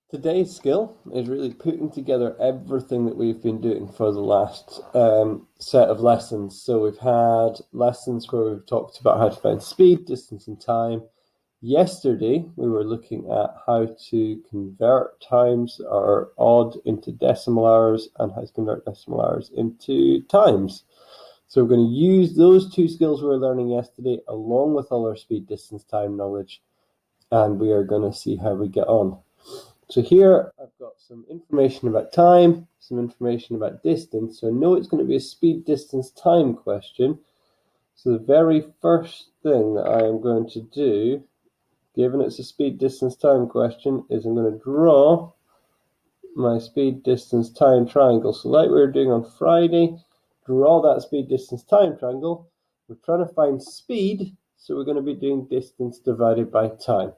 Today's skill is really putting together everything that we've been doing for the last set of lessons. So we've had lessons where we've talked about how to find speed, distance, and time. Yesterday, we were looking at how to convert times that are odd into decimal hours and how to convert decimal hours into times. So we're going to use those two skills we were learning yesterday along with all our speed, distance, time knowledge, and we are going to see how we get on. So here I've got some information about time, some information about distance. So I know it's going to be a speed, distance, time question. So the very first thing that I am going to do, given it's a speed, distance, time question, is I'm going to draw my speed, distance, time triangle. So like we were doing on Friday, draw that speed, distance, time triangle. We're trying to find speed, so we're going to be doing distance divided by time.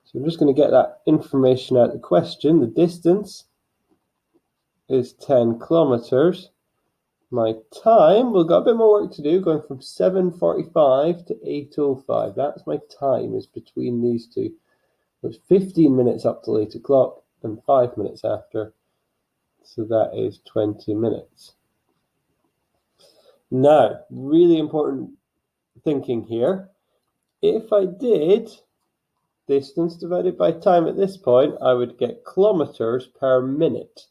So I'm just going to get that information out of the question. The distance is 10 kilometers. My time, we've got a bit more work to do, going from 7:45 to 8:05. That's my time, is between these two. It's 15 minutes up till 8 o'clock and 5 minutes after. So that is 20 minutes. Now, really important thinking here. If I did distance divided by time at this point, I would get kilometers per minute.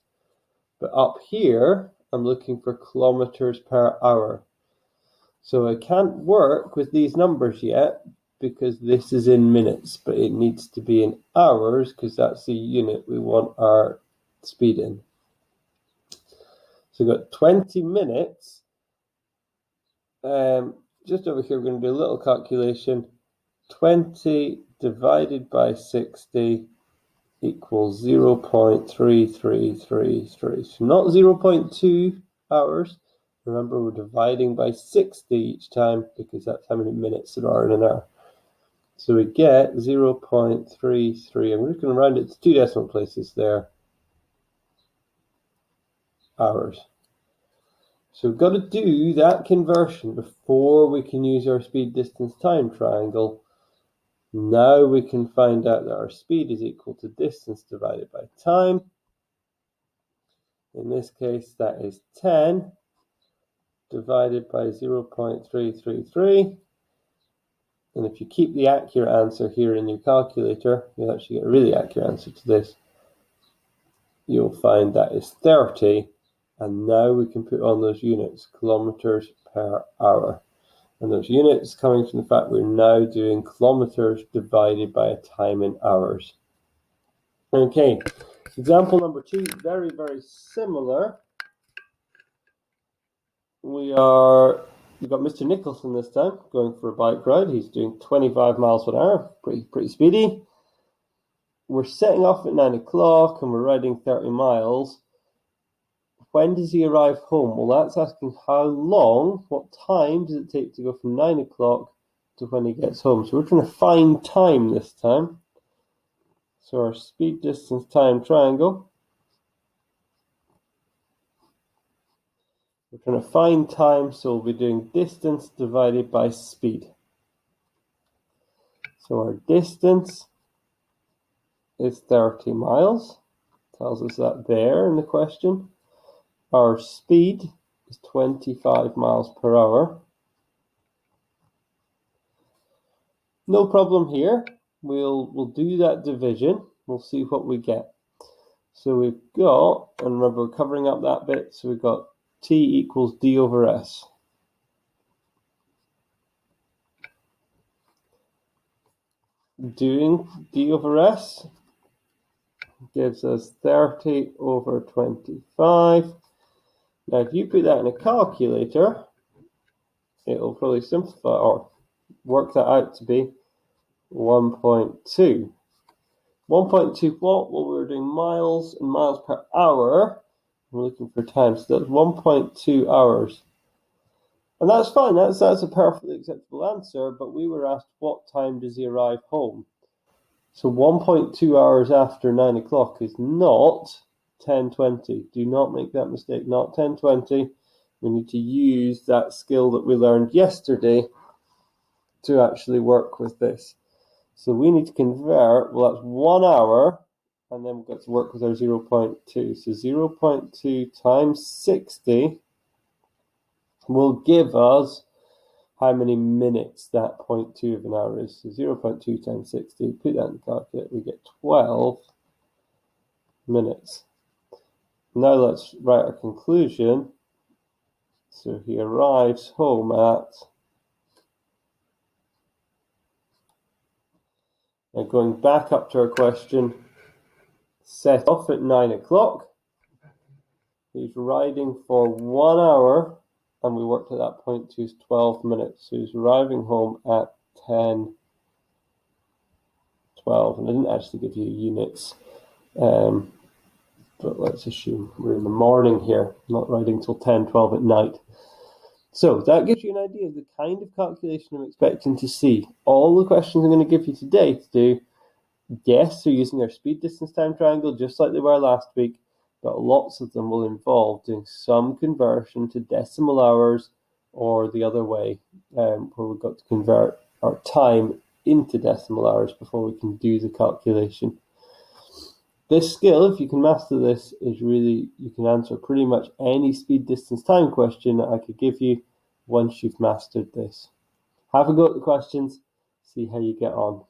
But up here, I'm looking for kilometers per hour. So I can't work with these numbers yet because this is in minutes, but it needs to be in hours because that's the unit we want our speed in. So we've got 20 minutes. Just over here, we're going to do a little calculation. 20 divided by 60 equals 0.3333. So not 0.2 hours. Remember, we're dividing by 60 each time because that's how many minutes there are in an hour. So we get 0.33. I'm just going to round it to two decimal places there. Hours. So we've got to do that conversion before we can use our speed, distance, time triangle. Now we can find out that our speed is equal to distance divided by time. In this case, that is 10 divided by 0.333. And if you keep the accurate answer here in your calculator, you'll actually get a really accurate answer to this. You'll find that is 30. And now we can put on those units, kilometers per hour. And those units coming from the fact we're now doing kilometers divided by a time in hours. Okay, example number 2, very, very similar. We've got Mr. Nicholson this time, going for a bike ride. He's doing 25 miles per hour, pretty speedy. We're setting off at 9 o'clock and we're riding 30 miles. When does he arrive home? Well, that's asking how long, what time does it take to go from 9 o'clock to when he gets home. So we're trying to find time this time. So our speed, distance, time triangle. We're trying to find time, so we'll be doing distance divided by speed. So our distance is 30 miles. Tells us that there in the question. Our speed is 25 miles per hour. No problem here. We'll do that division. We'll see what we get. So we've got, and remember we're covering up that bit, so we've got T equals D over S. Doing D over S gives us 30 over 25. Now if you put that in a calculator, it'll probably simplify or work that out to be 1.2. 1.2 what? Well, we're doing miles and miles per hour. We're looking for time, so that's 1.2 hours. And that's fine, that's a perfectly acceptable answer, but we were asked what time does he arrive home? So 1.2 hours after 9 o'clock is not 10:20. Do not make that mistake, not 10:20. We need to use that skill that we learned yesterday to actually work with this. So we need to convert, well, that's 1 hour and then we've got to work with our 0.2. So 0.2 times 60 will give us how many minutes that 0.2 of an hour is. So 0.2 times 60, put that in the calculator, we get 12 minutes. Now let's write our conclusion. So he arrives home at, now going back up to our question, set off at 9 o'clock. He's riding for 1 hour, and we worked at that point to 12 minutes. So he's arriving home at 10:12, and I didn't actually give you units, but let's assume we're in the morning here, not riding till 10:12 at night. So that gives you an idea of the kind of calculation I'm expecting to see. All the questions I'm going to give you today to do, yes, they're using our speed, distance, time triangle, just like they were last week, but lots of them will involve doing some conversion to decimal hours or the other way, where we've got to convert our time into decimal hours before we can do the calculation. This skill, if you can master this, is really, you can answer pretty much any speed, distance, time question that I could give you once you've mastered this. Have a go at the questions, see how you get on.